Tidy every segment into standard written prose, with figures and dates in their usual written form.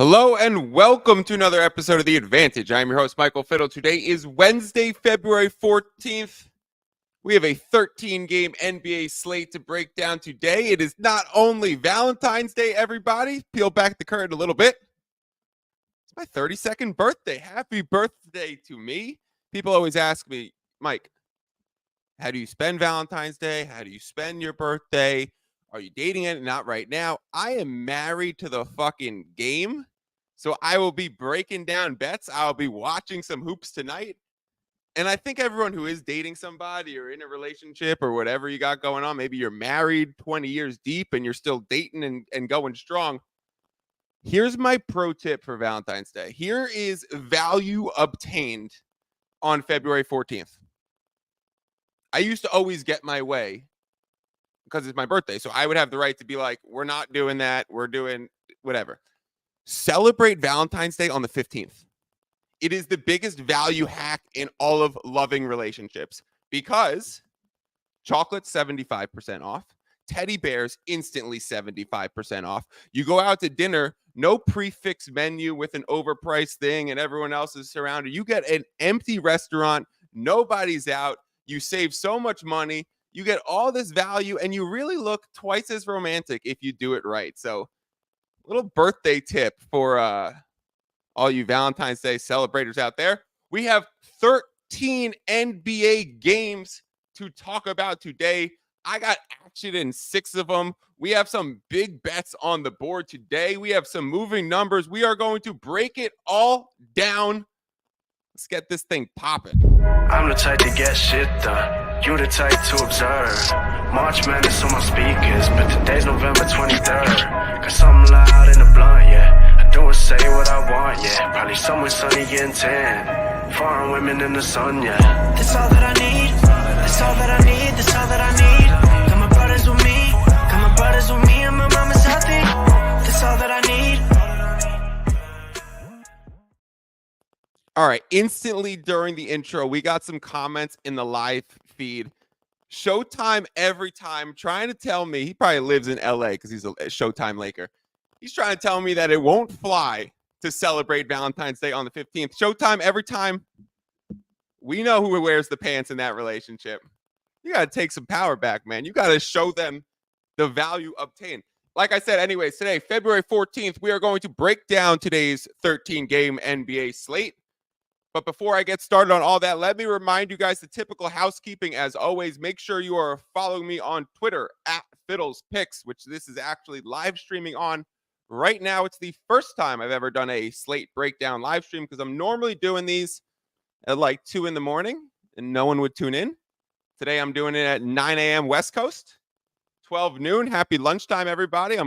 Hello and welcome to another episode of The Advantage. I'm your host, Michael Fiddle. Today is Wednesday, February 14th. We have a 13-game NBA slate to break down today. It is not only Valentine's Day, everybody. Peel back the curtain a little bit. It's my 32nd birthday. Happy birthday to me. People always ask me, Mike, how do you spend Valentine's Day? How do you spend your birthday? Are you dating it? Not right now. I am married to the fucking game. So I will be breaking down bets. I'll be watching some hoops tonight. And I think everyone who is dating somebody or in a relationship or whatever you got going on, maybe you're married 20 years deep and you're still dating and going strong. Here's my pro tip for Valentine's Day. Here is value obtained on February 14th. I used to always get my way because it's my birthday. So I would have the right to be like, we're not doing that. We're doing whatever. Celebrate Valentine's Day on the 15th. It is the biggest value hack in all of loving relationships because chocolate 75% off, teddy bears instantly 75% off. You go out to dinner, no prefix menu with an overpriced thing and everyone else is surrounded. You get an empty restaurant, nobody's out. You save so much money. You get all this value and you really look twice as romantic if you do it right. So, little birthday tip for all you Valentine's Day celebrators out there. We have 13 NBA games to talk about today. I got action in 6 of them. We have some big bets on the board today. We have some moving numbers. We are going to break it all down. Let's get this thing popping. I'm the type to get shit done. You the type to observe. March Madness on my speakers, but today's November 23rd. Got something loud in the blunt, yeah. I do and say what I want, yeah. Probably somewhere sunny getting tan. Foreign women in the sun, yeah. That's all that I need. That's all that I need. That's all that I need. Got my brothers with me. Got my brothers with me and my mama's healthy. That's all that I need. All right, instantly during the intro, we got some comments in the live feed. Showtime every time trying to tell me, he probably lives in LA because he's a Showtime Laker. He's trying to tell me that it won't fly to celebrate Valentine's Day on the 15th. Showtime every time. We know who wears the pants in that relationship. You got to take some power back, man. You got to show them the value obtained. Like I said, anyways, today, February 14th, we are going to break down today's 13-game NBA slate. But before I get started on all that, let me remind you guys the typical housekeeping. As always, make sure you are following me on Twitter at FiddlesPicks, which this is actually live streaming on right now. It's the first time I've ever done a slate breakdown live stream because I'm normally doing these at like 2 in the morning and no one would tune in. Today I'm doing it at 9 a.m. West Coast, 12 noon. Happy lunchtime, everybody.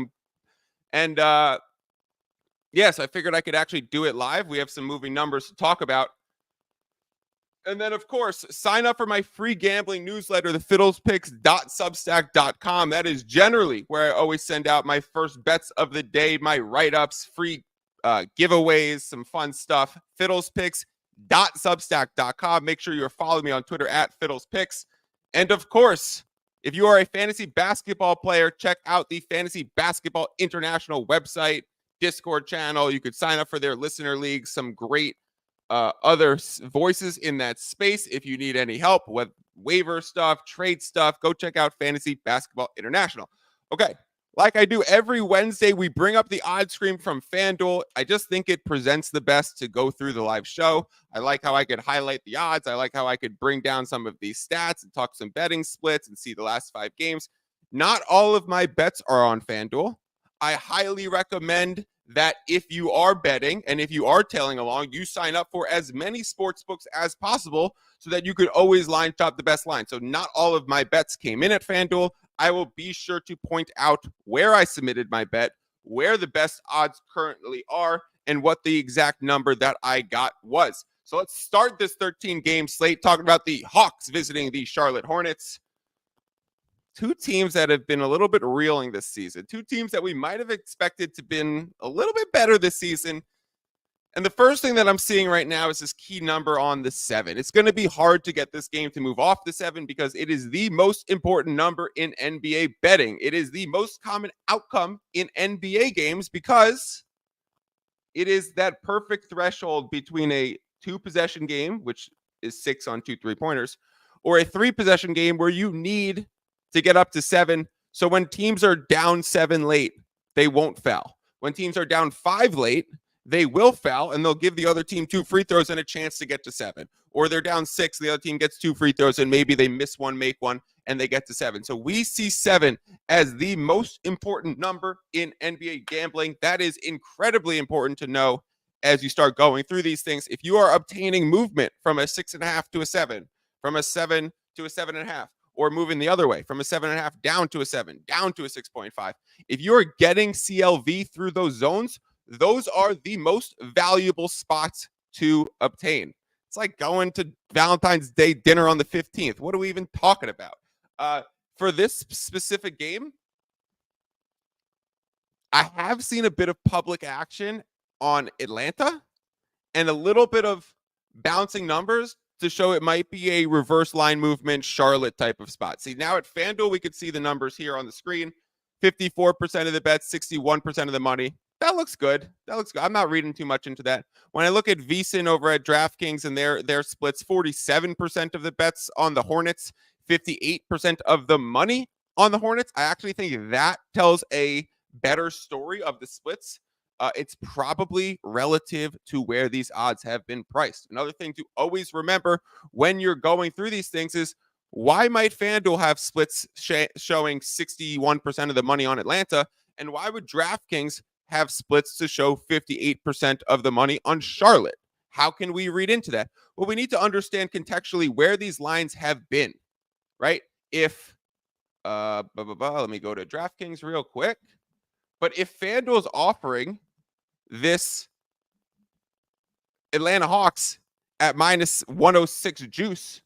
Yes, I figured I could actually do it live. We have some moving numbers to talk about. And then, of course, sign up for my free gambling newsletter, the fiddlespicks.substack.com. That is generally where I always send out my first bets of the day, my write-ups, free giveaways, some fun stuff. fiddlespicks.substack.com. Make sure you're following me on Twitter at fiddlespicks. And, of course, if you are a fantasy basketball player, check out the Fantasy Basketball International website, Discord channel. You could sign up for their listener league, some great other voices in that space. If you need any help with waiver stuff, trade stuff, go check out Fantasy Basketball International. Okay, like I do every Wednesday, we bring up the odds screen from FanDuel. I just think it presents the best to go through the live show. I like how I could highlight the odds. I like how I could bring down some of these stats and talk some betting splits and see the last 5 games. Not all of my bets are on FanDuel. I highly recommend that if you are betting and if you are tailing along, you sign up for as many sports books as possible so that you could always line shop the best line. So not all of my bets came in at FanDuel. I will be sure to point out where I submitted my bet, where the best odds currently are, and what the exact number that I got was. So let's start this 13-game slate talking about the Hawks visiting the Charlotte Hornets. 2 teams that have been a little bit reeling this season. 2 teams that we might have expected to been a little bit better this season. And the first thing that I'm seeing right now is this key number on the 7. It's going to be hard to get this game to move off the 7 because it is the most important number in NBA betting. It is the most common outcome in NBA games because It is that perfect threshold between a 2-possession game, which is 6 on 2 3-pointers, or a 3-possession game where you need to get up to 7. So when teams are down 7 late, they won't foul. When teams are down 5 late, they will foul, and they'll give the other team 2 free throws and a chance to get to 7. Or they're down 6, the other team gets 2 free throws, and maybe they miss one, make one, and they get to 7. So we see 7 as the most important number in NBA gambling. That is incredibly important to know as you start going through these things. If you are obtaining movement from a 6.5 to a 7, from a 7 to a 7.5, or moving the other way from a 7.5 down to a 7, down to a 6.5, if you're getting CLV through those zones, those are the most valuable spots to obtain. It's like going to Valentine's Day dinner on the 15th. What are we even talking about? For this specific game, I have seen a bit of public action on Atlanta and a little bit of bouncing numbers to show it might be a reverse line movement Charlotte type of spot. See, now at FanDuel, we could see the numbers here on the screen. 54% of the bets, 61% of the money. That looks good. That looks good. I'm not reading too much into that. When I look at VSiN over at DraftKings and their splits, 47% of the bets on the Hornets, 58% of the money on the Hornets. I actually think that tells a better story of the splits. It's probably relative to where these odds have been priced. Another thing to always remember when you're going through these things is, why might FanDuel have splits showing 61% of the money on Atlanta? And why would DraftKings have splits to show 58% of the money on Charlotte? How can we read into that? Well, we need to understand contextually where these lines have been, right? If, let me go to DraftKings real quick. But if FanDuel is offering this Atlanta Hawks at minus 106 juice,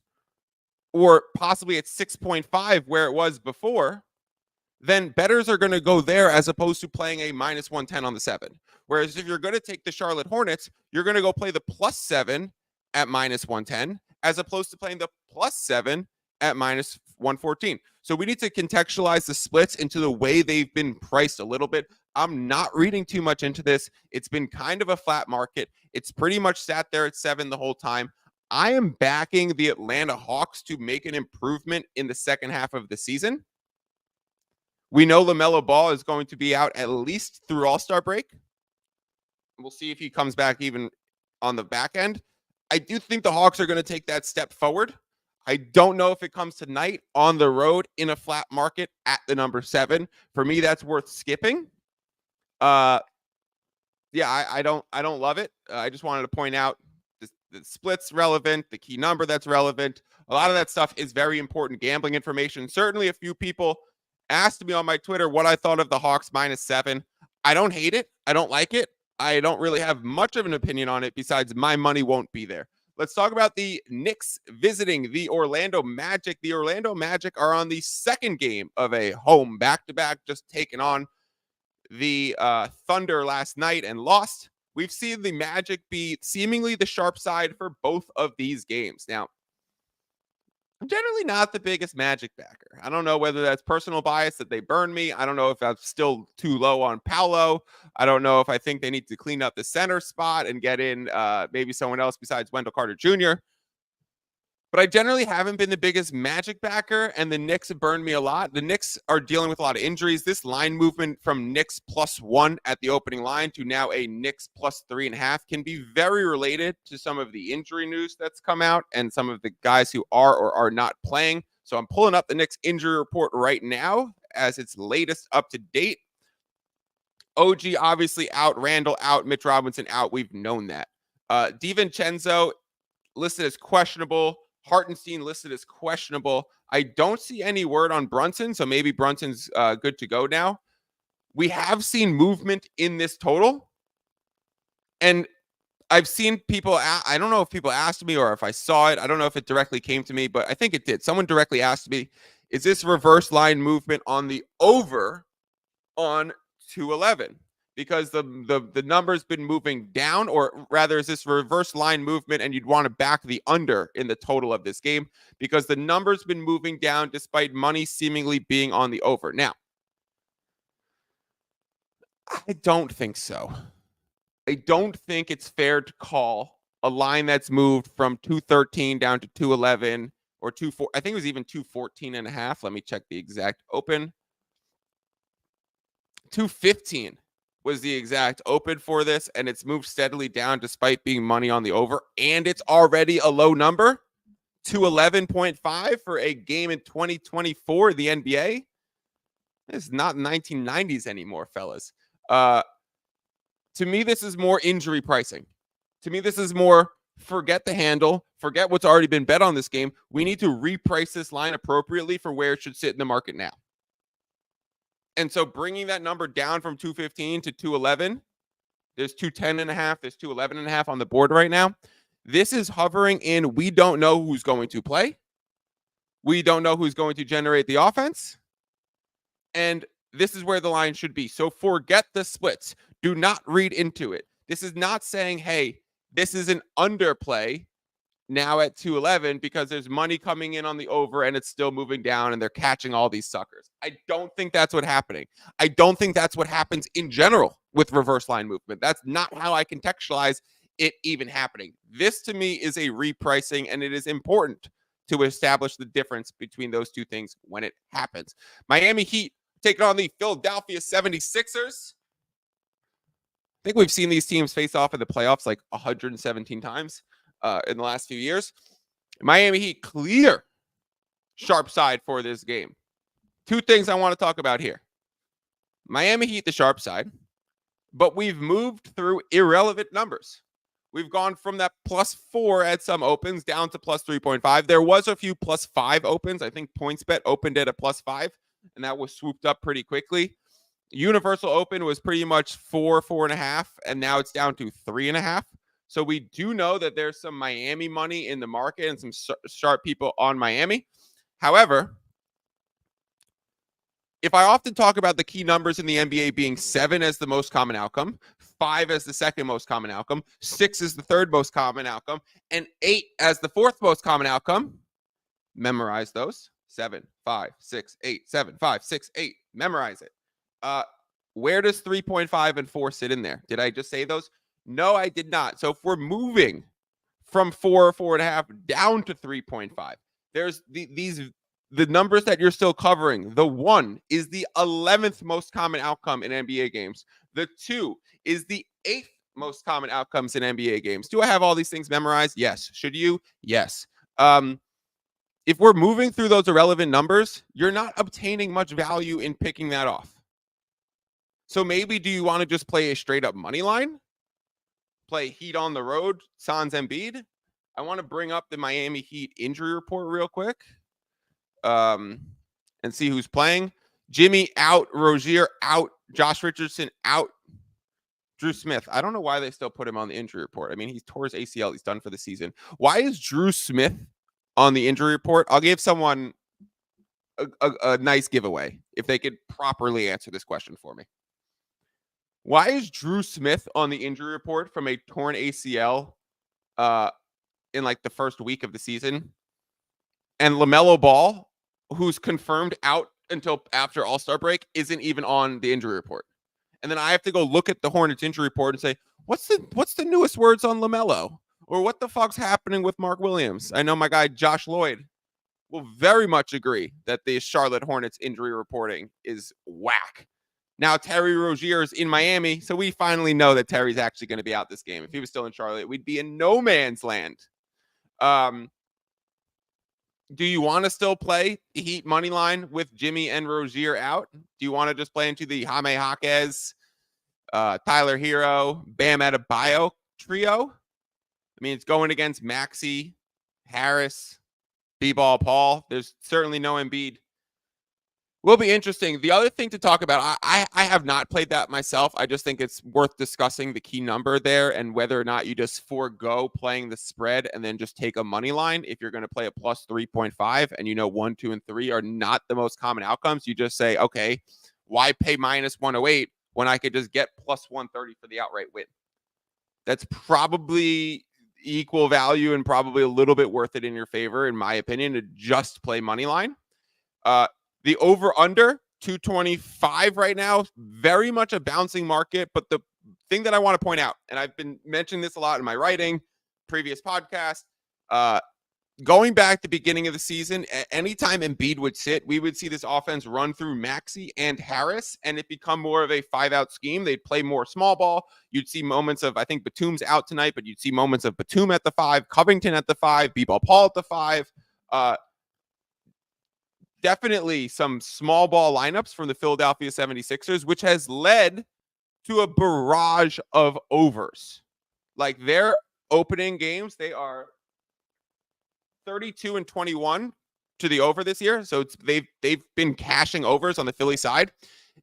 or possibly at 6.5 where it was before, then bettors are going to go there as opposed to playing a minus 110 on the 7. Whereas if you're going to take the Charlotte Hornets, you're going to go play the plus 7 at minus 110 as opposed to playing the plus 7 at minus 114. So we need to contextualize the splits into the way they've been priced a little bit. I'm not reading too much into this. It's been kind of a flat market. It's pretty much sat there at 7 the whole time. I am backing the Atlanta Hawks to make an improvement in the second half of the season. We know LaMelo Ball is going to be out at least through All-Star break. We'll see if he comes back even on the back end. I do think the Hawks are going to take that step forward. I don't know if it comes tonight on the road in a flat market at the number 7. For me, that's worth skipping. I don't love it. I just wanted to point out the split's relevant, the key number that's relevant. A lot of that stuff is very important gambling information. Certainly a few people asked me on my Twitter what I thought of the Hawks minus 7. I don't hate it. I don't like it. I don't really have much of an opinion on it besides my money won't be there. Let's talk about the Knicks visiting the Orlando Magic. The Orlando Magic are on the second game of a home back-to-back, just taking on the Thunder last night and lost. We've seen the Magic be seemingly the sharp side for both of these games. Now, I'm generally not the biggest Magic backer. I don't know whether that's personal bias that they burn me. I don't know if I'm still too low on Paolo. I don't know if I think they need to clean up the center spot and get in maybe someone else besides Wendell Carter Jr. But I generally haven't been the biggest Magic backer, and the Knicks have burned me a lot. The Knicks are dealing with a lot of injuries. This line movement from Knicks +1 at the opening line to now a Knicks +3.5 can be very related to some of the injury news that's come out and some of the guys who are or are not playing. So I'm pulling up the Knicks injury report right now as it's latest up to date. OG obviously out, Randall out, Mitch Robinson out. We've known that. DiVincenzo listed as questionable. Hartenstein listed as questionable. I don't see any word on Brunson, so maybe Brunson's good to go now. We have seen movement in this total, and I've seen people, I don't know if people asked me or if I saw it. I don't know if it directly came to me, but I think it did. Someone directly asked me, is this reverse line movement on the over on 211? Because the number's been moving down, or rather is this reverse line movement and you'd want to back the under in the total of this game because the number's been moving down despite money seemingly being on the over. Now, I don't think so. I don't think it's fair to call a line that's moved from 213 down to 211 or 24. I think it was even 214 and a half. Let me check the exact open. 215 was the exact open for this, and it's moved steadily down despite being money on the over, and it's already a low number. 211.5 for a game in 2024, the NBA. It's not 1990s anymore, fellas. To me, this is more injury pricing. To me, this is more forget the handle, forget what's already been bet on this game. We need to reprice this line appropriately for where it should sit in the market now. And so bringing that number down from 215 to 211, there's 210 and a half, there's 211 and a half on the board right now. This is hovering in, we don't know who's going to play. We don't know who's going to generate the offense. And this is where the line should be. So forget the splits. Do not read into it. This is not saying, hey, this is an underplay now at 211 because there's money coming in on the over and it's still moving down and they're catching all these suckers. I don't think that's what's happening. I don't think that's what happens in general with reverse line movement. That's not how I contextualize it even happening. This to me is a repricing, and it is important to establish the difference between those two things when it happens. Miami Heat taking on the Philadelphia 76ers. I think we've seen these teams face off in the playoffs like 117 times in the last few years. Miami Heat clear sharp side for this game. Two things I want to talk about here. Miami Heat the sharp side, but we've moved through irrelevant numbers. We've gone from that +4 at some opens down to +3.5. There was a few +5 opens. I think PointsBet opened at a +5, and that was swooped up pretty quickly. Universal Open was pretty much 4, 4.5, and now it's down to 3.5. So we do know that there's some Miami money in the market and some sharp people on Miami. However, if I often talk about the key numbers in the NBA being 7 as the most common outcome, 5 as the second most common outcome, 6 as the third most common outcome, and 8 as the fourth most common outcome, memorize those. 7, 5, 6, 8, 7, 5, 6, 8. Memorize it. Where does 3.5 and 4 sit in there? Did I just say those? No, I did not. So if we're moving from 4, 4.5 down to 3.5, there's the numbers that you're still covering. The 1 is the 11th most common outcome in NBA games. The 2 is the 8th most common outcomes in NBA games. Do I have all these things memorized? Yes. Should you? Yes. If we're moving through those irrelevant numbers, you're not obtaining much value in picking that off. So maybe do you want to just play a straight up money line? Play Heat on the road, Sans Embiid? I want to bring up the Miami Heat injury report real quick and see who's playing. Jimmy out, Rozier out, Josh Richardson out, Drew Smith. I don't know why they still put him on the injury report. I mean, he tore his ACL. He's done for the season. Why is Drew Smith on the injury report? I'll give someone a nice giveaway if they could properly answer this question for me. Why is Drew Smith on the injury report from a torn ACL in like the first week of the season? And LaMelo Ball, who's confirmed out until after All-Star break, isn't even on the injury report. And then I have to go look at the Hornets injury report and say, what's the newest words on LaMelo? Or what the fuck's happening with Mark Williams? I know my guy Josh Lloyd will very much agree that the Charlotte Hornets injury reporting is whack. Now Terry Rozier is in Miami, so we finally know that Terry's actually going to be out this game. If he was still in Charlotte, we'd be in no man's land. Do you want to still play the Heat money line with Jimmy and Rozier out? Do you want to just play into the Jaime Jaquez, Tyler Hero, Bam Adebayo trio? I mean, it's going against Maxey, Harris, B-Ball, Paul. There's certainly no Embiid. Will be interesting. The other thing to talk about, I have not played that myself. I just think it's worth discussing the key number there and whether or not you just forego playing the spread and then just take a money line. If you're going to play a plus 3.5 and you know 1, 2, and 3 are not the most common outcomes, you just say, okay, why pay minus 108 when I could just get plus 130 for the outright win? That's probably equal value and probably a little bit worth it in your favor, in my opinion, to just play money line. The over-under, 225 right now, very much a bouncing market, but the thing that I want to point out, and I've been mentioning this a lot in my writing, previous podcast, going back to the beginning of the season, anytime Embiid would sit, we would see this offense run through Maxey and Harris, and it become more of a 5-out scheme. They'd play more small ball. You'd see moments of, I think Batum's out tonight, but you'd see moments of Batum at the 5, Covington at the 5, B-Ball Paul at the 5. Definitely some small ball lineups from the Philadelphia 76ers, which has led to a barrage of overs. Like their opening games, they are 32-21 to the over this year. So they've been cashing overs on the Philly side,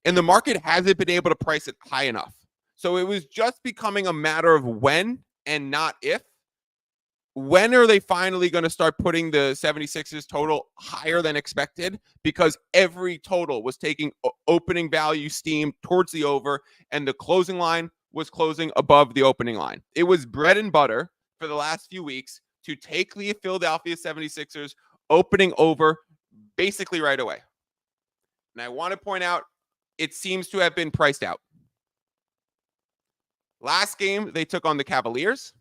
and the market hasn't been able to price it high enough. So it was just becoming a matter of when and not if. When are they finally going to start putting the 76ers total higher than expected? Because every total was taking opening value steam towards the over, and the closing line was closing above the opening line. It was bread and butter for the last few weeks to take the Philadelphia 76ers opening over basically right away. And I want to point out, it seems to have been priced out. Last game, they took on the Cavaliers.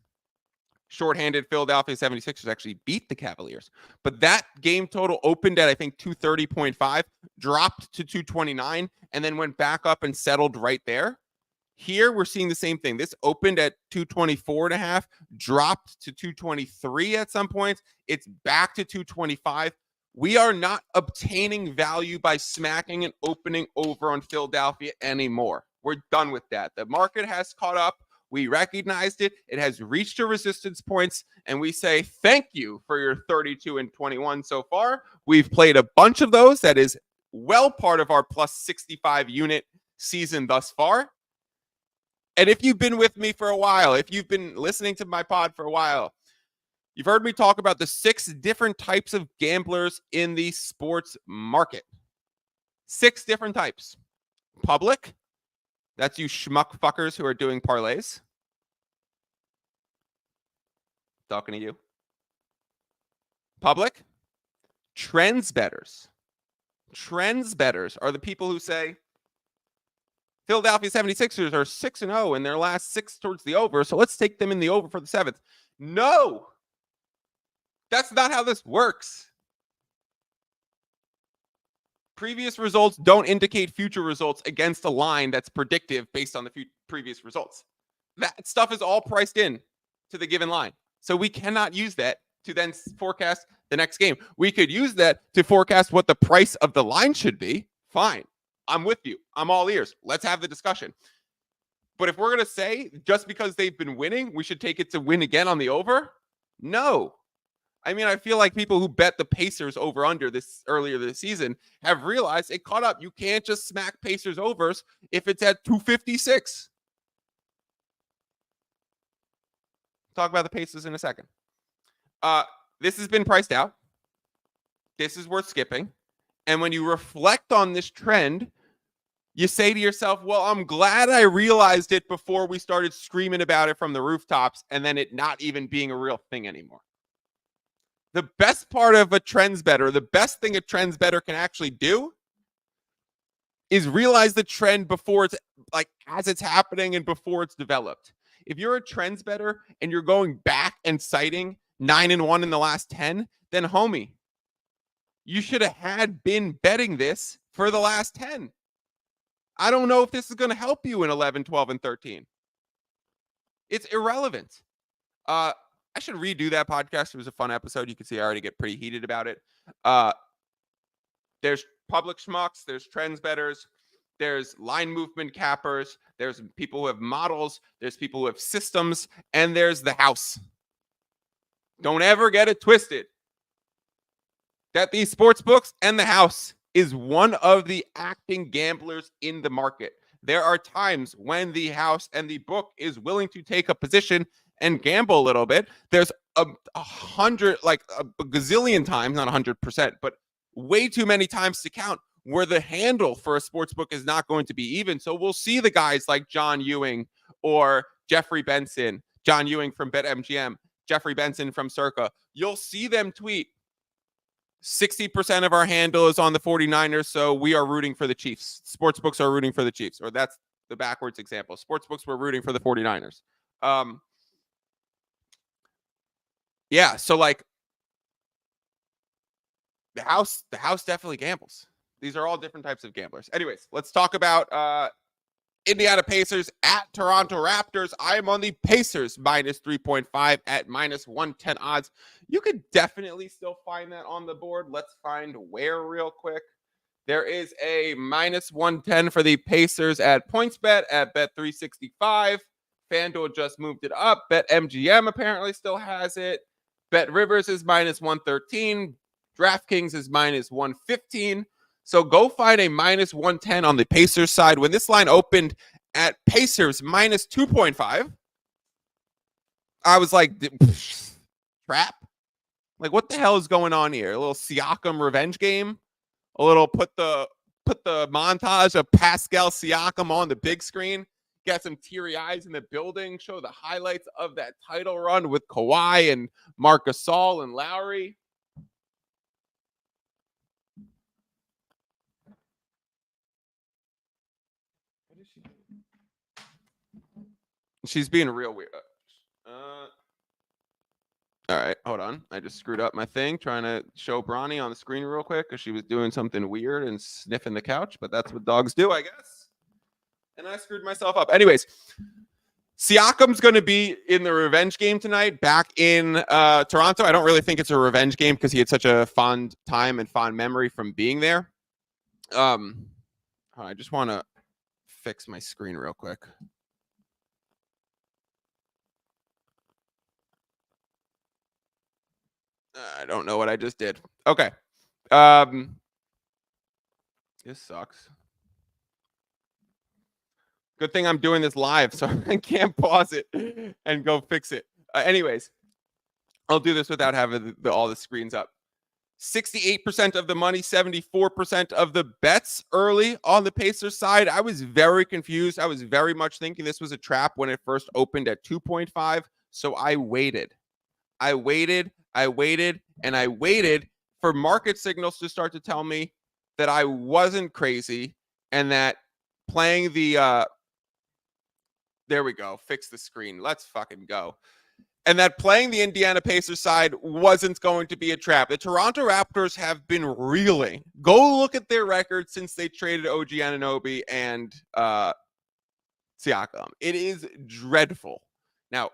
Shorthanded Philadelphia 76ers actually beat the Cavaliers. But that game total opened at, I think, 230.5, dropped to 229, and then went back up and settled right there. Here, we're seeing the same thing. This opened at 224.5, dropped to 223 at some points. It's back to 225. We are not obtaining value by smacking and opening over on Philadelphia anymore. We're done with that. The market has caught up. We recognized it. It has reached a resistance points, and we say thank you for your 32-21 so far. We've played a bunch of those. That is well part of our plus 65 unit season thus far. And if you've been with me for a while, if you've been listening to my pod for a while, you've heard me talk about the 6 different types of gamblers in the sports market. 6 different types. Public. That's you schmuck fuckers who are doing parlays. Talking to you. Public. Trends bettors. Trends bettors are the people who say Philadelphia 76ers are 6-0 in their last 6 towards the over, so let's take them in the over for the 7th. No! That's not how this works. Previous results don't indicate future results against a line that's predictive based on the previous results. That stuff is all priced in to the given line. So we cannot use that to then forecast the next game. We could use that to forecast what the price of the line should be. Fine. I'm with you. I'm all ears. Let's have the discussion. But if we're going to say just because they've been winning, we should take it to win again on the over? No. I mean, I feel like people who bet the Pacers over under this earlier this season have realized it caught up. You can't just smack Pacers overs if it's at 256. Talk about the Pacers in a second. This has been priced out. This is worth skipping. And when you reflect on this trend, you say to yourself, well, I'm glad I realized it before we started screaming about it from the rooftops and then it not even being a real thing anymore. The best part of a trends better, the best thing a trends better can actually do is realize the trend before it's like as it's happening and before it's developed. If you're a trends better and you're going back and citing 9-1 in the last 10, then homie, you should have had been betting this for the last 10. I don't know if this is going to help you in 11, 12, and 13. It's irrelevant. I should redo that podcast. It was a fun episode. You can see I already get pretty heated about it. There's public schmucks. There's trends bettors. There's line movement cappers. There's people who have models. There's people who have systems. And there's the house. Don't ever get it twisted that these sports books and the house is one of the acting gamblers in the market. There are times when the house and the book is willing to take a position and gamble a little bit. There's a gazillion times, not 100%, but way too many times to count where the handle for a sports book is not going to be even. So we'll see the guys like John Ewing or Jeffrey Benson, John Ewing from BetMGM, Jeffrey Benson from Circa. You'll see them tweet, 60% of our handle is on the 49ers, so we are rooting for the Chiefs. Sportsbooks are rooting for the Chiefs, or that's the backwards example. Sportsbooks were rooting for the 49ers. Yeah, so like the house definitely gambles. These are all different types of gamblers. Anyways, let's talk about Indiana Pacers at Toronto Raptors. I am on the Pacers minus 3.5 at minus 110 odds. You could definitely still find that on the board. Let's find where real quick. There is a minus 110 for the Pacers at PointsBet at Bet365. FanDuel just moved it up. BetMGM apparently still has it. BetRivers is minus 113. DraftKings is minus 115. So go find a minus 110 on the Pacers side. When this line opened at Pacers minus 2.5, I was like, trap? Like, what the hell is going on here? A little Siakam revenge game? A little put the montage of Pascal Siakam on the big screen? Get some teary eyes in the building. Show the highlights of that title run with Kawhi and Marc Gasol and Lowry. What is she doing? She's being real weird. All right, hold on. I just screwed up my thing trying to show Bronny on the screen real quick because she was doing something weird and sniffing the couch, but that's what dogs do, I guess. And I screwed myself up. Anyways, Siakam's going to be in the revenge game tonight back in Toronto. I don't really think it's a revenge game because he had such a fond time and fond memory from being there. I just want to fix my screen real quick. I don't know what I just did. Okay. This sucks. Good thing I'm doing this live, so I can't pause it and go fix it. Anyways, I'll do this without having all the screens up. 68% of the money, 74% of the bets early on the Pacers side. I was very confused. I was very much thinking this was a trap when it first opened at 2.5. So I waited. I waited for market signals to start to tell me that I wasn't crazy and that playing the there we go. Fix the screen. Let's fucking go. And that playing the Indiana Pacers side wasn't going to be a trap. The Toronto Raptors have been reeling. Go look at their record since they traded OG Anunoby and Siakam. It is dreadful. Now,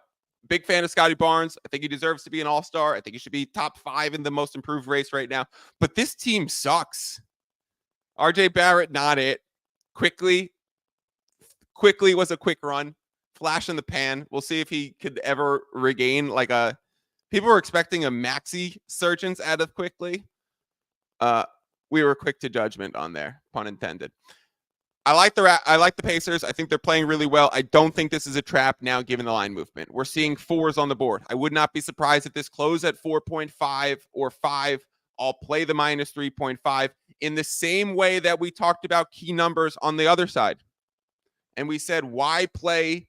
big fan of Scotty Barnes. I think he deserves to be an all-star. I think he should be top 5 in the most improved race right now. But this team sucks. RJ Barrett, not it. Quickly was a quick run. Flash in the pan. We'll see if he could ever regain like a. People were expecting a maxi surgeons out of Quickly. We were quick to judgment on there, pun intended. I like the Pacers. I think they're playing really well. I don't think this is a trap now, given the line movement. We're seeing 4s on the board. I would not be surprised if this closed at 4.5 or 5. I'll play the minus 3.5 in the same way that we talked about key numbers on the other side. And we said, why play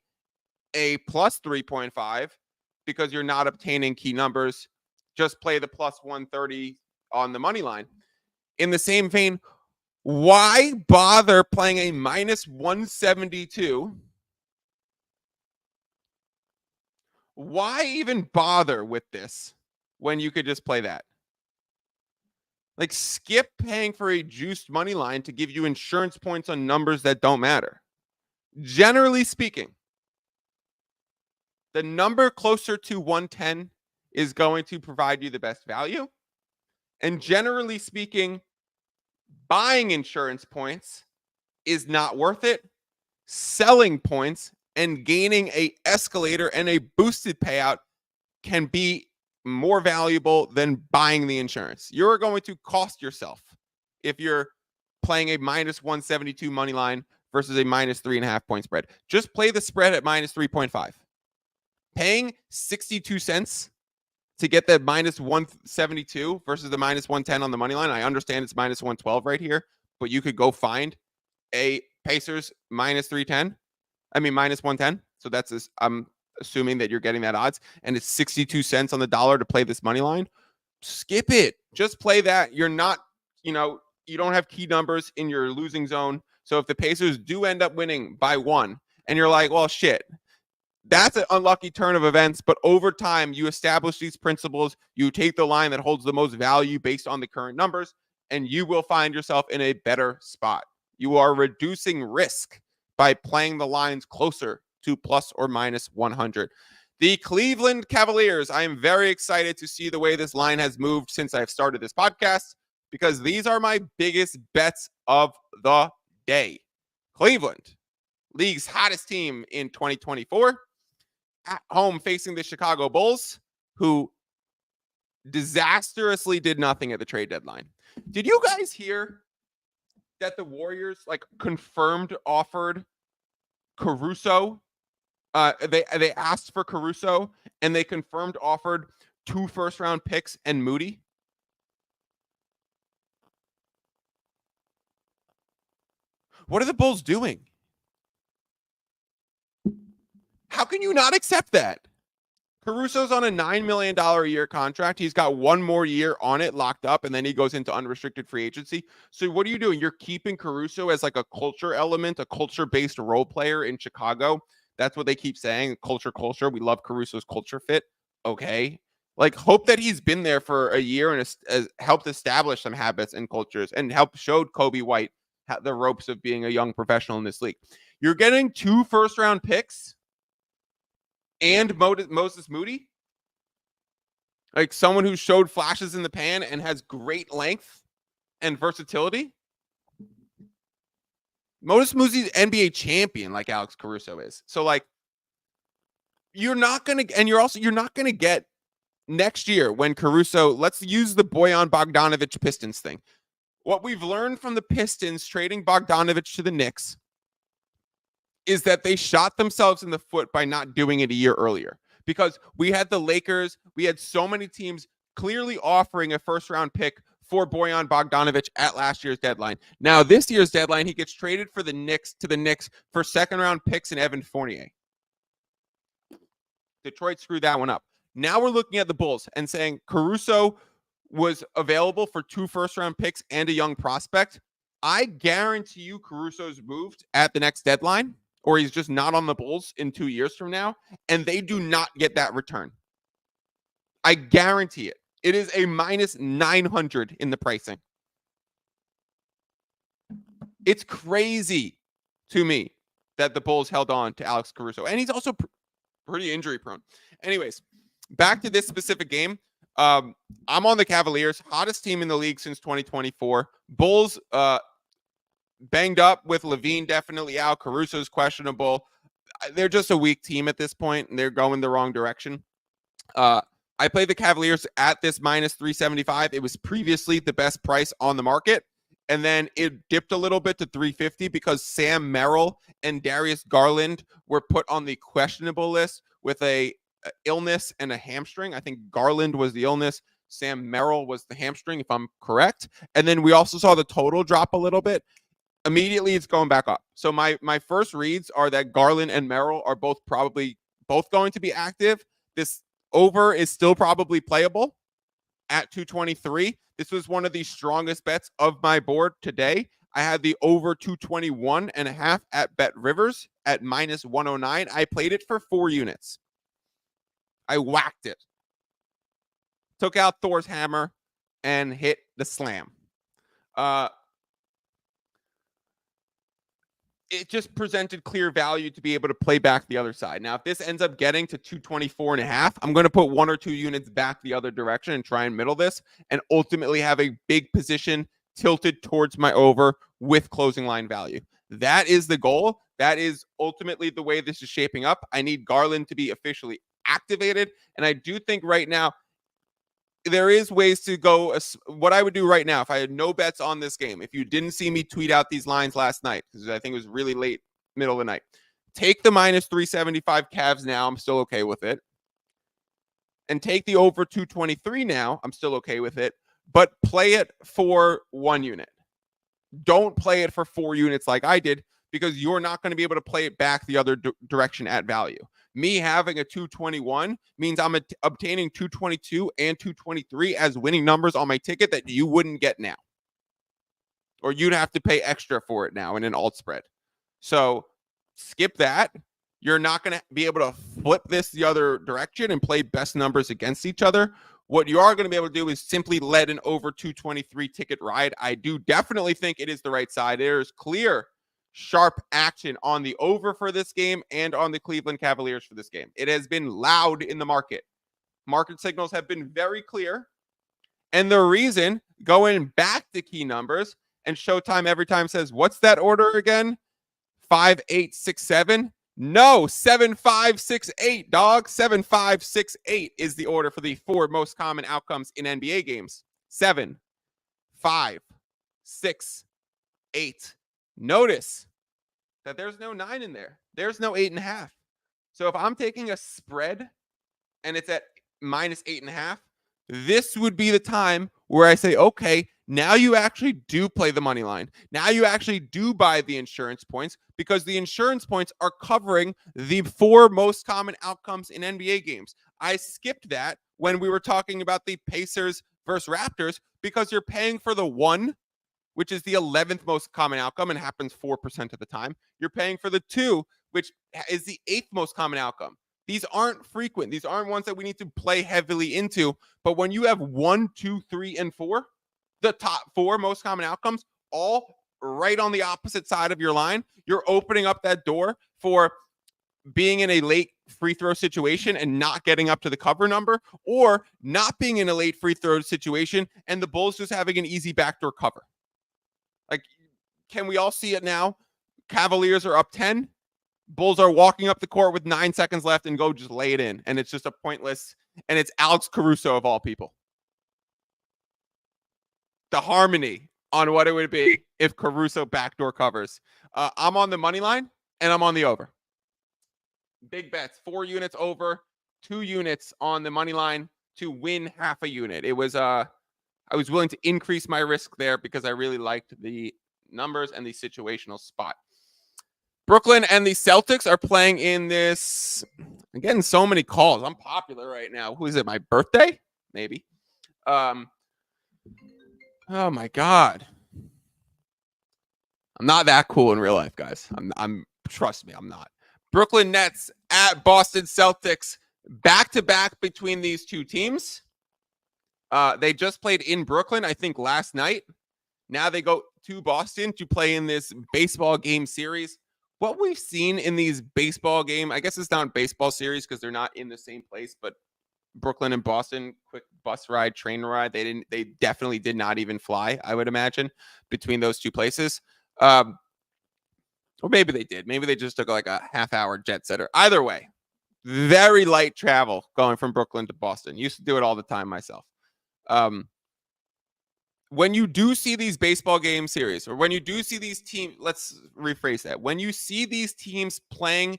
a plus 3.5? Because you're not obtaining key numbers. Just play the plus 130 on the money line. In the same vein, why bother playing a minus 172? Why even bother with this when you could just play that? Like, skip paying for a juiced money line to give you insurance points on numbers that don't matter. Generally speaking, the number closer to 110 is going to provide you the best value. And generally speaking, buying insurance points is not worth it. Selling points and gaining an escalator and a boosted payout can be more valuable than buying the insurance. You're going to cost yourself if you're playing a minus 172 money line versus a minus 3.5 point spread. Just play the spread at minus 3.5. Paying 62 cents to get that minus 172 versus the minus 110 on the money line. I understand it's minus 112 right here, but you could go find a Pacers minus 310. I mean, minus 110. So that's, I'm assuming that you're getting that odds, and it's 62 cents on the dollar to play this money line. Skip it. Just play that. You're not, you don't have key numbers in your losing zone. So if the Pacers do end up winning by 1, and you're like, well, shit, that's an unlucky turn of events. But over time, you establish these principles. You take the line that holds the most value based on the current numbers, and you will find yourself in a better spot. You are reducing risk by playing the lines closer to plus or minus 100. The Cleveland Cavaliers, I am very excited to see the way this line has moved since I've started this podcast, because these are my biggest bets of the day. Cleveland, league's hottest team in 2024, at home facing the Chicago Bulls, who disastrously did nothing at the trade deadline. Did you guys hear that the Warriors confirmed offered Caruso? They asked for Caruso, and they confirmed offered 2 first-round picks and Moody. What are the Bulls doing? How can you not accept that? Caruso's on a $9 million a year contract. He's got 1 more year on it locked up, and then he goes into unrestricted free agency. So what are you doing? You're keeping Caruso as like a culture element, a culture-based role player in Chicago. That's what they keep saying. Culture. We love Caruso's culture fit. Okay. Hope that he's been there for a year and helped establish some habits and cultures and helped showed Kobe White the ropes of being a young professional in this league. You're getting 2 first-round picks and Moses Moody, someone who showed flashes in the pan and has great length and versatility. Moses Moody's NBA champion, like Alex Caruso is. So you're not gonna get next year when Caruso. Let's use the Bojan Bogdanovic Pistons thing. What we've learned from the Pistons trading Bogdanovic to the Knicks is that they shot themselves in the foot by not doing it a year earlier, because we had the Lakers, we had so many teams clearly offering a first-round pick for Bojan Bogdanovic at last year's deadline. Now, this year's deadline, he gets traded to the Knicks for second-round picks and Evan Fournier. Detroit screwed that one up. Now we're looking at the Bulls and saying Caruso was available for 2 first-round picks and a young prospect. I guarantee you Caruso's moved at the next deadline, or he's just not on the Bulls in 2 years from now, and they do not get that return. I guarantee it. It is a minus 900 in the pricing. It's crazy to me that the Bulls held on to Alex Caruso, and he's also pretty injury prone. Anyways, back to this specific game. I'm on the Cavaliers, hottest team in the league since 2024. Bulls banged up with Levine definitely out. Caruso's questionable. They're just a weak team at this point, and they're going the wrong direction. I played the Cavaliers at this minus 375. It was previously the best price on the market, and then it dipped a little bit to 350 because Sam Merrill and Darius Garland were put on the questionable list with a illness and a hamstring. I think Garland was the illness. Sam Merrill was the hamstring, if I'm correct. And then we also saw the total drop a little bit. Immediately, it's going back up. So my first reads are that Garland and Merrill are both going to be active. This over is still probably playable at 223. This was one of the strongest bets of my board today. I had the over 221.5 at Bet Rivers at minus 109. I played it for 4 units. I whacked it. Took out Thor's hammer and hit the slam. It just presented clear value to be able to play back the other side. Now, if this ends up getting to 224.5, I'm going to put 1 or 2 units back the other direction and try and middle this and ultimately have a big position tilted towards my over with closing line value. That is the goal. That is ultimately the way this is shaping up. I need Garland to be officially activated. And I do think right now there is ways to go. What I would do right now, if I had no bets on this game, if you didn't see me tweet out these lines last night, because I think it was really late, middle of the night, take the minus 375 Cavs now. I'm still okay with it. And take the over 223 now. I'm still okay with it. But play it for 1 unit. Don't play it for 4 units like I did, because you're not going to be able to play it back the other direction at value. Me having a 221 means I'm obtaining 222 and 223 as winning numbers on my ticket that you wouldn't get now. or you'd have to pay extra for it now in an alt spread. So skip that. You're not going to be able to flip this the other direction and play best numbers against each other. What you are going to be able to do is simply let an over 223 ticket ride. I do definitely think it is the right side. There's clear, sharp action on the over for this game and on the Cleveland Cavaliers for this game. It has been loud in the market. Market signals have been very clear. And the reason, going back to key numbers, and Showtime every time says, what's that order again? 5, 8, 6, 7? No, 7, 5, 6, 8, dog. 7, 5, 6, 8 is the order for the 4 most common outcomes in NBA games. 7, 5, 6, 8. Notice that there's no 9 in there. There's no 8.5. So if I'm taking a spread and it's at minus 8.5, this would be the time where I say, okay, now you actually do play the money line. Now you actually do buy the insurance points, because the insurance points are covering the 4 most common outcomes in NBA games. I skipped that when we were talking about the Pacers versus Raptors, because you're paying for the 1, which is the 11th most common outcome and happens 4% of the time. You're paying for the 2, which is the 8th most common outcome. These aren't frequent. These aren't ones that we need to play heavily into. But when you have 1, 2, 3, and 4, the top 4 most common outcomes, all right on the opposite side of your line, you're opening up that door for being in a late free throw situation and not getting up to the cover number, or not being in a late free throw situation and the Bulls just having an easy backdoor cover. Like, can we all see it now? Cavaliers are up 10. Bulls are walking up the court with 9 seconds left and go just lay it in. And it's just a pointless, and it's Alex Caruso of all people. The harmony on what it would be if Caruso backdoor covers. I'm on the money line and I'm on the over. Big bets, 4 units over, 2 units on the money line to win half a unit. It was, I was willing to increase my risk there because I really liked the numbers and the situational spot. Brooklyn and the Celtics are playing in this. I'm getting so many calls. I'm popular right now. Who is it? My birthday? Maybe. Oh my God. I'm not that cool in real life, guys. I'm trust me, I'm not. Brooklyn Nets at Boston Celtics, back-to-back between these two teams. They just played in Brooklyn, I think, last night. Now they go to Boston to play in this baseball game series. What we've seen in these baseball game, I guess it's not baseball series because they're not in the same place, but Brooklyn and Boston, quick bus ride, train ride. They definitely did not even fly, I would imagine, between those two places. Or maybe they did. Maybe they just took like a half-hour jet setter. Either way, very light travel going from Brooklyn to Boston. Used to do it all the time myself. When you do see these baseball game series, or when you do see these teams, let's rephrase that. When you see these teams playing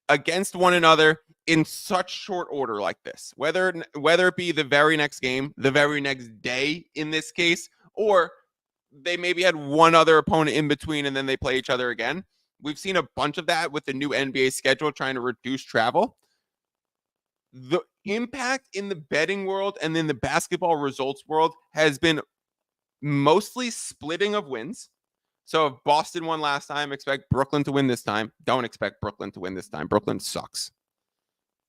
against one another in such short order like this, whether it be the very next game, the very next day in this case, or they maybe had one other opponent in between and then they play each other again. We've seen a bunch of that with the new NBA schedule trying to reduce travel. The impact in the betting world and in the basketball results world has been mostly splitting of wins. So if Boston won last time, expect Brooklyn to win this time. Don't expect Brooklyn to win this time. Brooklyn sucks.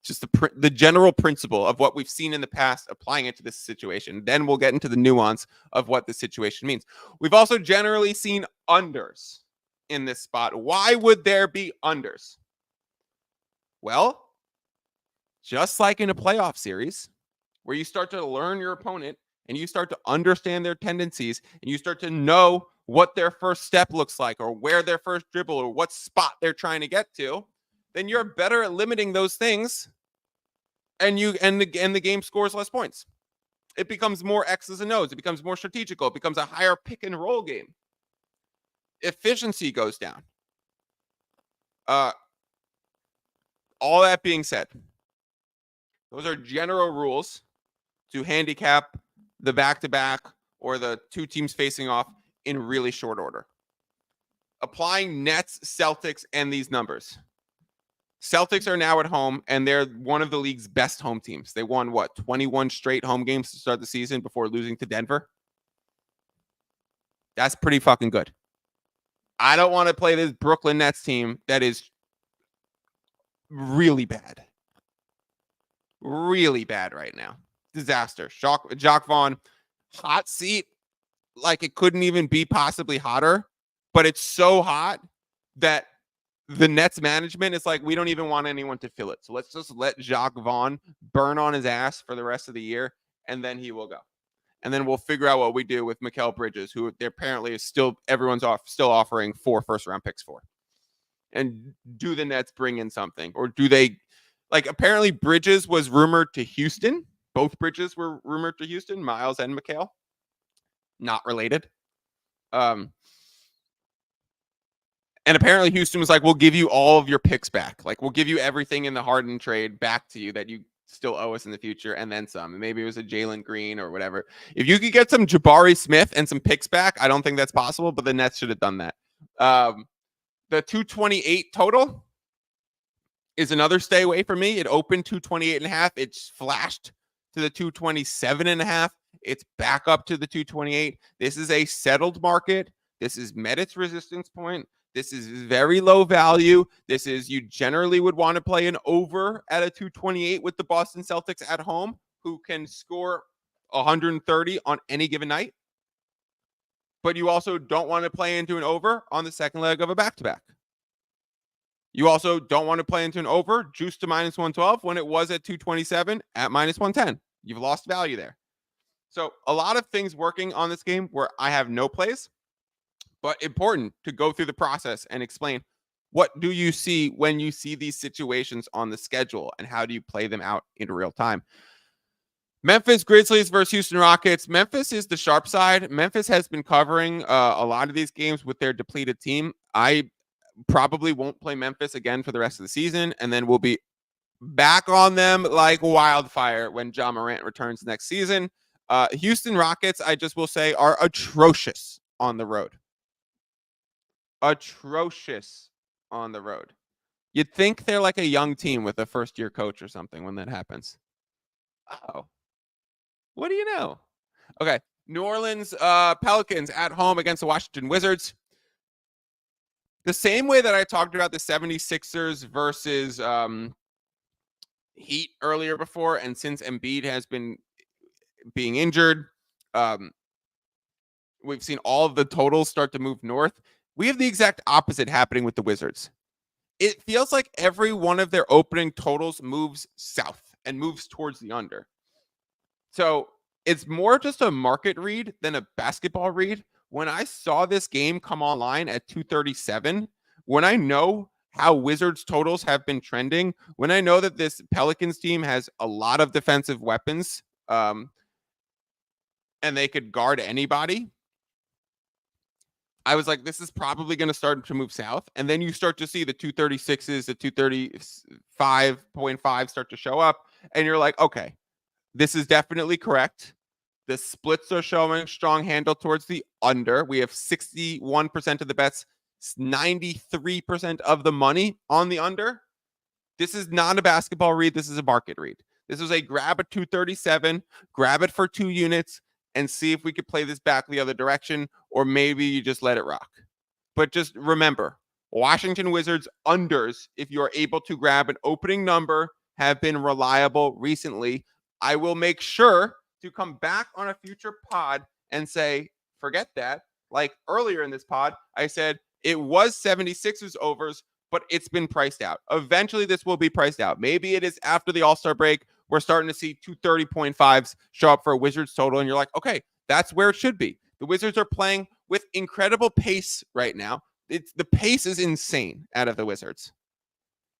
Just the general principle of what we've seen in the past, applying it to this situation. Then we'll get into the nuance of what the situation means. We've also generally seen unders in this spot. Why would there be unders? Well, just like in a playoff series, where you start to learn your opponent and you start to understand their tendencies and you start to know what their first step looks like or where their first dribble or what spot they're trying to get to, then you're better at limiting those things, and the game scores less points. It becomes more X's and O's. It becomes more strategical. It becomes a higher pick and roll game. Efficiency goes down. All that being said, those are general rules to handicap the back-to-back or the two teams facing off in really short order. Applying Nets, Celtics, and these numbers. Celtics are now at home, and they're one of the league's best home teams. They won, 21 straight home games to start the season before losing to Denver? That's pretty fucking good. I don't want to play this Brooklyn Nets team that is really bad. Really bad right now. Disaster. Jacques Vaughn, hot seat, like it couldn't even be possibly hotter, but it's so hot that the Nets management is like, we don't even want anyone to fill it. So let's just let Jacques Vaughn burn on his ass for the rest of the year, and then he will go. And then we'll figure out what we do with Mikal Bridges, who apparently is still, everyone's still offering 4 first-round picks for. And do the Nets bring in something? Or do they, like, apparently Bridges was rumored to Houston. Both Bridges were rumored to Houston, Miles and Mikal. Not related. And apparently Houston was like, we'll give you all of your picks back. Like, we'll give you everything in the Harden trade back to you that you still owe us in the future, and then some. And maybe it was a Jalen Green or whatever. If you could get some Jabari Smith and some picks back, I don't think that's possible, but the Nets should have done that. The 228 total is another stay away for me. It opened 228.5. It's flashed to the 227.5. It's back up to the 228. This is a settled market. This is met its resistance point. This is very low value. This is, you generally would want to play an over at a 228 with the Boston Celtics at home, who can score 130 on any given night. But you also don't want to play into an over on the second leg of a back-to-back. You also don't want to play into an over juiced to minus 112 when it was at 227 at minus 110. You've lost value there. So a lot of things working on this game where I have no plays, but important to go through the process and explain, what do you see when you see these situations on the schedule, and how do you play them out in real time? Memphis Grizzlies versus Houston Rockets. Memphis is the sharp side. Memphis has been covering a lot of these games with their depleted team. I probably won't play Memphis again for the rest of the season, and then we'll be back on them like wildfire when Ja Morant returns next season. Houston Rockets, I just will say, are atrocious on the road. Atrocious on the road. You'd think they're like a young team with a first-year coach or something when that happens. Oh. What do you know? Okay. New Orleans Pelicans at home against the Washington Wizards. The same way that I talked about the 76ers versus Heat earlier before, and since Embiid has been being injured, we've seen all of the totals start to move north. We have the exact opposite happening with the Wizards. It feels like every one of their opening totals moves south and moves towards the under. So it's more just a market read than a basketball read. When I saw this game come online at 237, when I know how Wizards totals have been trending, when I know that this Pelicans team has a lot of defensive weapons, and they could guard anybody, I was like, this is probably going to start to move south. And then you start to see the 236s, the 235.5 start to show up. And you're like, okay, this is definitely correct. The splits are showing strong handle towards the under. We have 61% of the bets, 93% of the money on the under. This is not a basketball read. This is a market read. This is a grab at 237, grab it for 2 units, and see if we could play this back the other direction, or maybe you just let it rock. But just remember, Washington Wizards unders, if you are able to grab an opening number, have been reliable recently. I will make sure to come back on a future pod and say, forget that. Like earlier in this pod, I said it was 76ers overs, but it's been priced out. Eventually, this will be priced out. Maybe it is after the All-Star break. We're starting to see 230.5s show up for a Wizards total, and you're like, okay, that's where it should be. The Wizards are playing with incredible pace right now. The pace is insane out of the Wizards.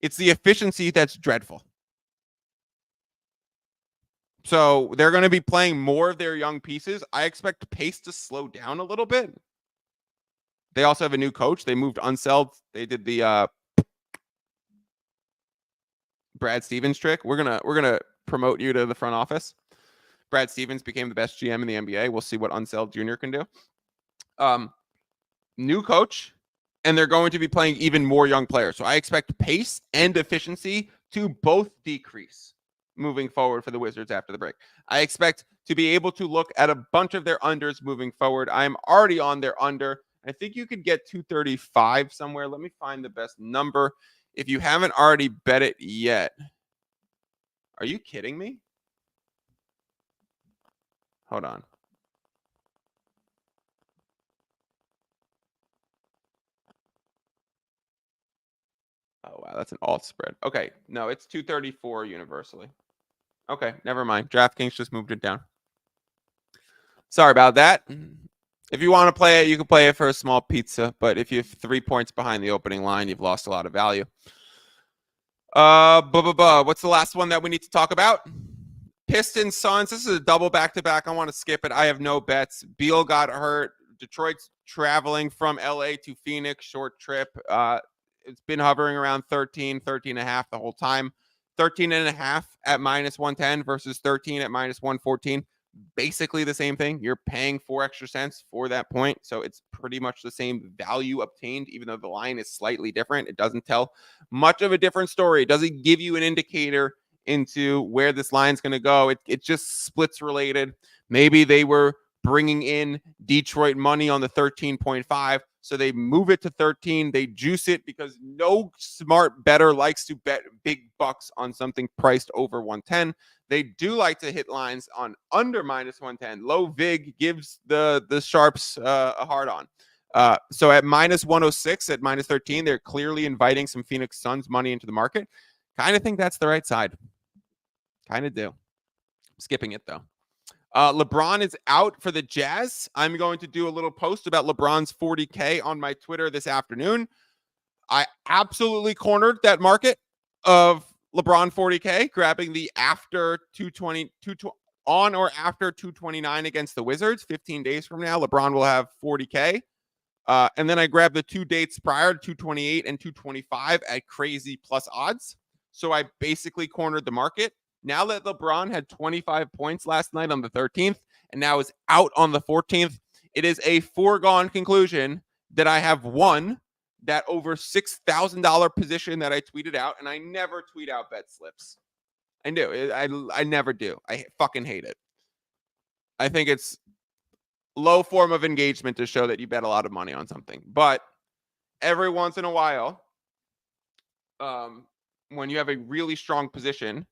It's the efficiency that's dreadful. So they're going to be playing more of their young pieces. I expect pace to slow down a little bit. They also have a new coach. They moved Unseld. They did the Brad Stevens trick. We're gonna promote you to the front office. Brad Stevens became the best GM in the NBA. We'll see what Unseld Jr. can do. New coach, and they're going to be playing even more young players. So I expect pace and efficiency to both decrease moving forward for the Wizards after the break. I expect to be able to look at a bunch of their unders moving forward. I'm already on their under. I think you could get 235 somewhere. Let me find the best number. If you haven't already bet it yet. Are you kidding me? Hold on. Oh, wow. That's an alt spread. Okay. No, it's 234 universally. Okay. Never mind. DraftKings just moved it down. Sorry about that. If you want to play it, you can play it for a small pizza. But if you have 3 points behind the opening line, you've lost a lot of value. What's the last one that we need to talk about? Pistons, Suns. This is a double back-to-back. I want to skip it. I have no bets. Beal got hurt. Detroit's traveling from LA to Phoenix. Short trip. It's been hovering around 13 and a half the whole time. 13 and a half at minus 110 versus 13 at minus 114. Basically the same thing. You're paying 4 extra cents for that point. So it's pretty much the same value obtained, even though the line is slightly different. It doesn't tell much of a different story. It doesn't give you an indicator into where this line's going to go. It just splits related. Maybe they were bringing in Detroit money on the 13.5. So they move it to 13. They juice it because no smart bettor likes to bet big bucks on something priced over 110. They do like to hit lines on under minus 110. Low vig gives the sharps a hard on. So at minus 106, at minus 13, they're clearly inviting some Phoenix Suns money into the market. Kind of think that's the right side. Kind of do. Skipping it, though. LeBron is out for the Jazz. I'm going to do a little post about LeBron's 40K on my Twitter this afternoon. I absolutely cornered that market of LeBron 40K, grabbing the after 220 on or after 229 against the Wizards. 15 days from now, LeBron will have 40K. And then I grabbed the 2 dates prior to 228 and 225 at crazy plus odds. So I basically cornered the market. Now that LeBron had 25 points last night on the 13th and now is out on the 14th, it is a foregone conclusion that I have won that over $6,000 position that I tweeted out, and I never tweet out bet slips. I do. I never do. I fucking hate it. I think it's low form of engagement to show that you bet a lot of money on something. But every once in a while, when you have a really strong position,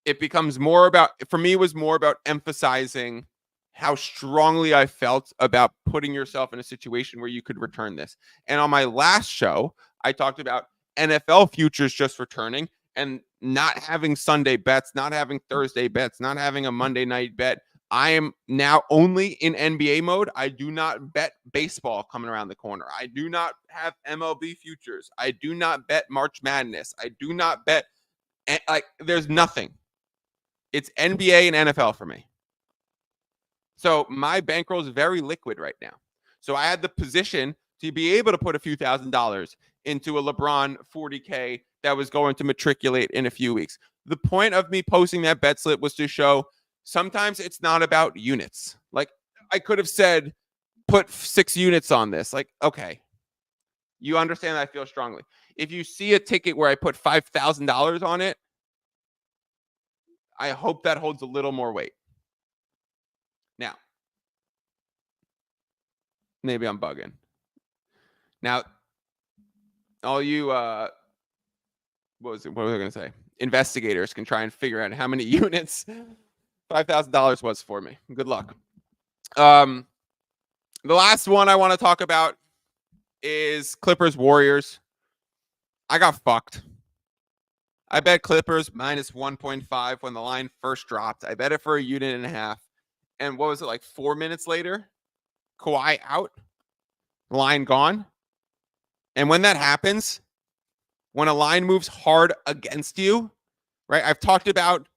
it becomes more about, for me, it was more about emphasizing how strongly I felt about putting yourself in a situation where you could return this. And on my last show, I talked about NFL futures just returning and not having Sunday bets, not having Thursday bets, not having a Monday night bet. I am now only in NBA mode. I do not bet baseball coming around the corner. I do not have MLB futures. I do not bet March Madness. I do not bet, like, there's nothing. It's NBA and NFL for me. So my bankroll is very liquid right now. So I had the position to be able to put a few $1,000s into a LeBron 40K that was going to matriculate in a few weeks. The point of me posting that bet slip was to show sometimes it's not about units. Like, I could have said, put 6 units on this. Like, okay, you understand that I feel strongly. If you see a ticket where I put $5,000 on it, I hope that holds a little more weight. Now, maybe I'm bugging. Now, all you, what was I going to say? Investigators can try and figure out how many units $5,000 was for me. Good luck. The last one I want to talk about is Clippers Warriors. I got fucked. I bet Clippers minus 1.5 when the line first dropped. I bet it for a unit and a half. And what was it, like 4 minutes later? Kawhi out. Line gone. And when that happens, when a line moves hard against you, right? I've talked about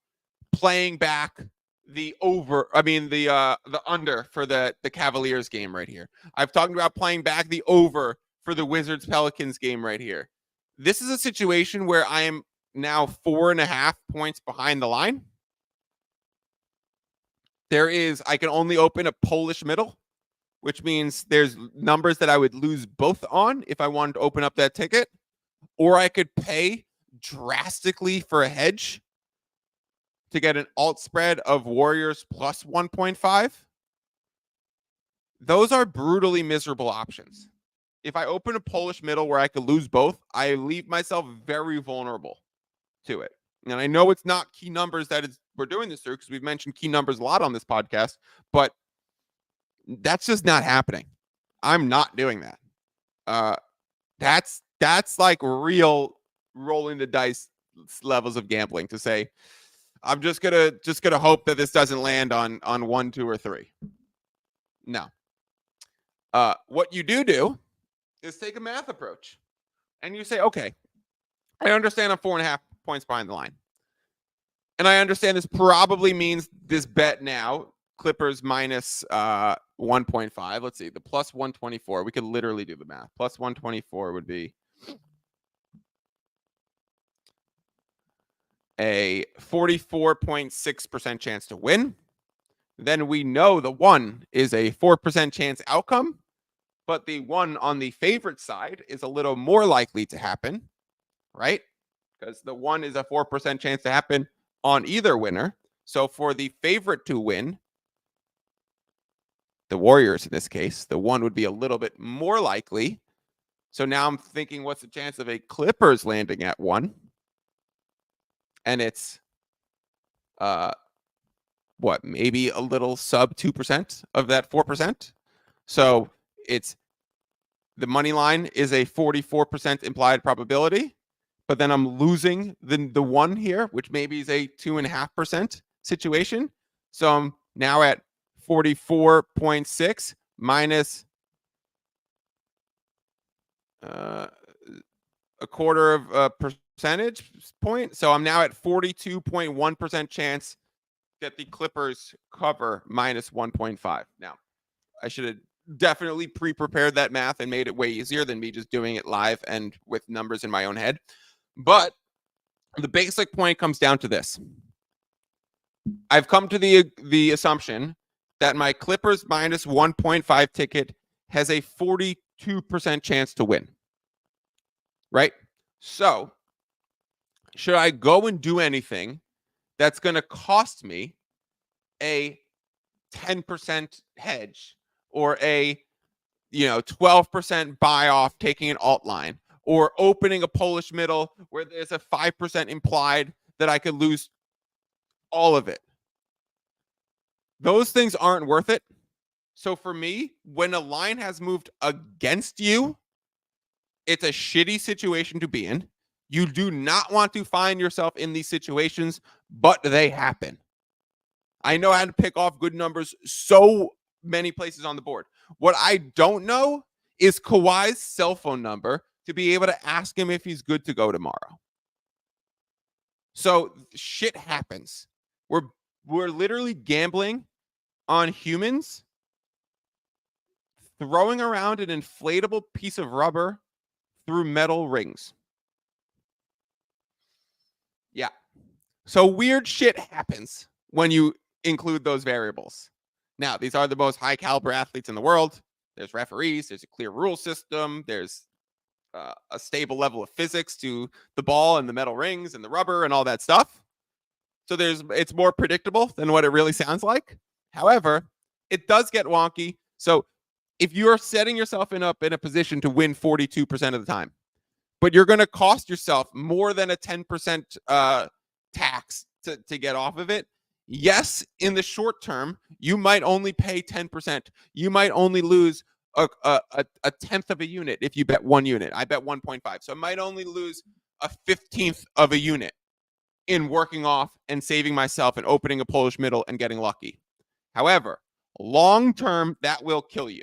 playing back the under for the Cavaliers game right here. I've talked about playing back the over for the Wizards Pelicans game right here. This is a situation where I am now 4.5 points behind the line. I can only open a Polish middle, which means there's numbers that I would lose both on if I wanted to open up that ticket, or I could pay drastically for a hedge to get an alt spread of Warriors plus 1.5. Those are brutally miserable options. If I open a Polish middle where I could lose both, I leave myself very vulnerable to it. And I know it's not key numbers we're doing this through, because we've mentioned key numbers a lot on this podcast, but that's just not happening. I'm not doing that. That's like real rolling the dice levels of gambling, to say I'm just gonna hope that this doesn't land on 1, 2, or 3. No. What you do is take a math approach, and you say, okay, I understand I'm 4.5 points behind the line, and I understand this probably means this bet now, Clippers minus 1.5. Let's see, the plus 124. We could literally do the math. Plus 124 would be a 44.6% chance to win. Then we know the 1 is a 4% chance outcome, but the 1 on the favorite side is a little more likely to happen, right? Because the 1 is a 4% chance to happen on either winner. So for the favorite to win, the Warriors in this case, the 1 would be a little bit more likely. So now I'm thinking, what's the chance of a Clippers landing at 1? And it's maybe a little sub 2% of that 4%. So it's the money line is a 44% implied probability, but then I'm losing the 1 here, which maybe is a 2.5% situation. So I'm now at 44.6 minus a quarter of a percentage point. So I'm now at 42.1% chance that the Clippers cover minus 1.5. Now, I should have definitely pre-prepared that math and made it way easier than me just doing it live and with numbers in my own head. But the basic point comes down to this. I've come to the assumption that my Clippers minus 1.5 ticket has a 42% chance to win. Right? So, should I go and do anything that's going to cost me a 10% hedge or a 12% buy off taking an alt line, or opening a Polish middle where there's a 5% implied that I could lose all of it? Those things aren't worth it. So for me, when a line has moved against you, it's a shitty situation to be in. You do not want to find yourself in these situations, but they happen. I know how to pick off good numbers so many places on the board. What I don't know is Kawhi's cell phone number to be able to ask him if he's good to go tomorrow. So shit happens. We're literally gambling on humans throwing around an inflatable piece of rubber through metal rings. Yeah. So weird shit happens when you include those variables. Now, these are the most high caliber athletes in the world. There's referees, there's a clear rule system, there's a stable level of physics to the ball and the metal rings and the rubber and all that stuff. So it's more predictable than what it really sounds like. However, it does get wonky. So if you're setting yourself up in a position to win 42% of the time, but you're going to cost yourself more than a 10% tax to get off of it, yes, in the short term, you might only pay 10%. You might only lose a tenth of a unit if you bet 1 unit. I bet 1.5. So I might only lose a 15th of a unit in working off and saving myself and opening a Polish middle and getting lucky. However, long term, that will kill you.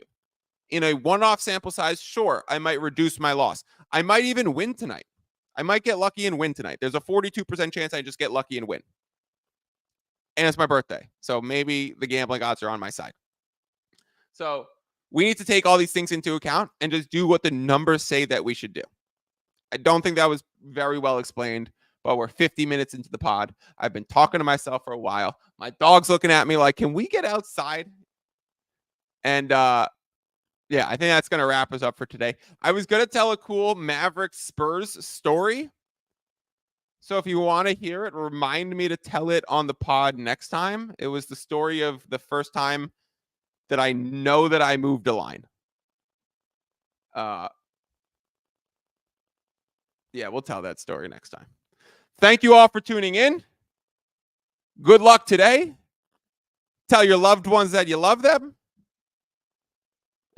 In a one-off sample size, sure, I might reduce my loss. I might even win tonight. I might get lucky and win tonight. There's a 42% chance I just get lucky and win. And it's my birthday. So maybe the gambling odds are on my side. So we need to take all these things into account and just do what the numbers say that we should do. I don't think that was very well explained, but we're 50 minutes into the pod. I've been talking to myself for a while. My dog's looking at me like, can we get outside? And yeah, I think that's going to wrap us up for today. I was going to tell a cool Mavericks Spurs story. So if you want to hear it, remind me to tell it on the pod next time. It was the story of the first time that I know that I moved a line. Yeah, we'll tell that story next time. Thank you all for tuning in. Good luck today. Tell your loved ones that you love them.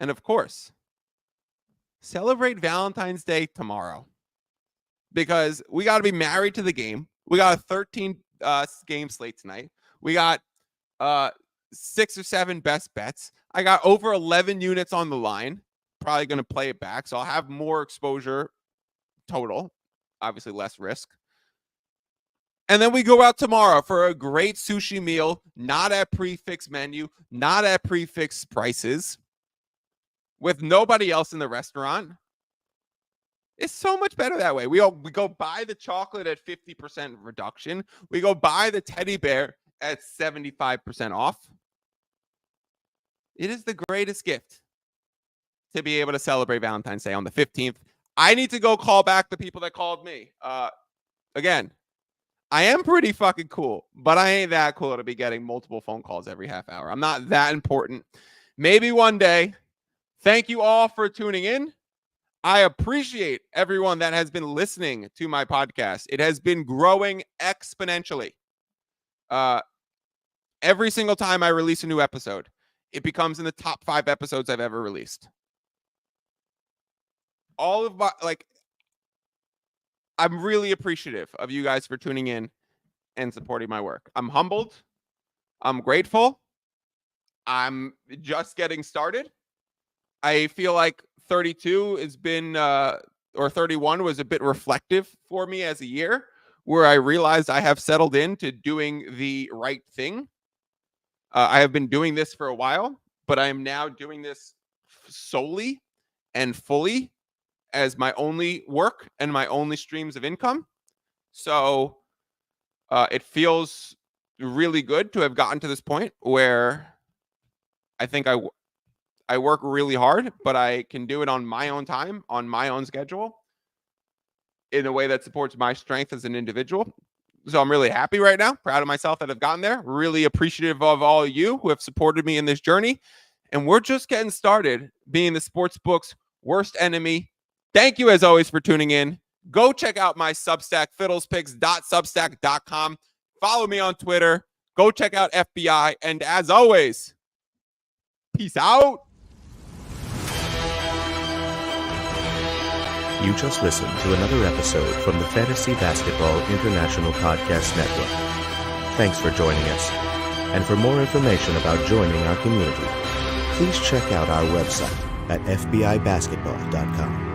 And of course, celebrate Valentine's Day tomorrow. Because we got to be married to the game. We got a 13 game slate tonight. We got 6 or 7 best bets. I got over 11 units on the line. Probably going to play it back. So I'll have more exposure total. Obviously less risk. And then we go out tomorrow for a great sushi meal. Not at prefix menu. Not at prefix prices. With nobody else in the restaurant. It's so much better that way. We go buy the chocolate at 50% reduction. We go buy the teddy bear at 75% off. It is the greatest gift to be able to celebrate Valentine's Day on the 15th. I need to go call back the people that called me. Again, I am pretty fucking cool, but I ain't that cool to be getting multiple phone calls every half hour. I'm not that important. Maybe one day. Thank you all for tuning in. I appreciate everyone that has been listening to my podcast. It has been growing exponentially. Every single time I release a new episode, it becomes in the top 5 episodes I've ever released. All of my, I'm really appreciative of you guys for tuning in and supporting my work. I'm humbled. I'm grateful. I'm just getting started. I feel like 32 has been, or 31 was a bit reflective for me as a year, where I realized I have settled into doing the right thing. I have been doing this for a while, but I am now doing this solely and fully as my only work and my only streams of income. So it feels really good to have gotten to this point where I think I work really hard, but I can do it on my own time, on my own schedule, in a way that supports my strength as an individual. So I'm really happy right now, proud of myself that I've gotten there, really appreciative of all of you who have supported me in this journey. And we're just getting started being the sportsbook's worst enemy. Thank you, as always, for tuning in. Go check out my Substack, fiddlespicks.substack.com. Follow me on Twitter. Go check out FBI. And as always, peace out. You just listened to another episode from the Fantasy Basketball International Podcast Network. Thanks for joining us. And for more information about joining our community, please check out our website at fbibasketball.com.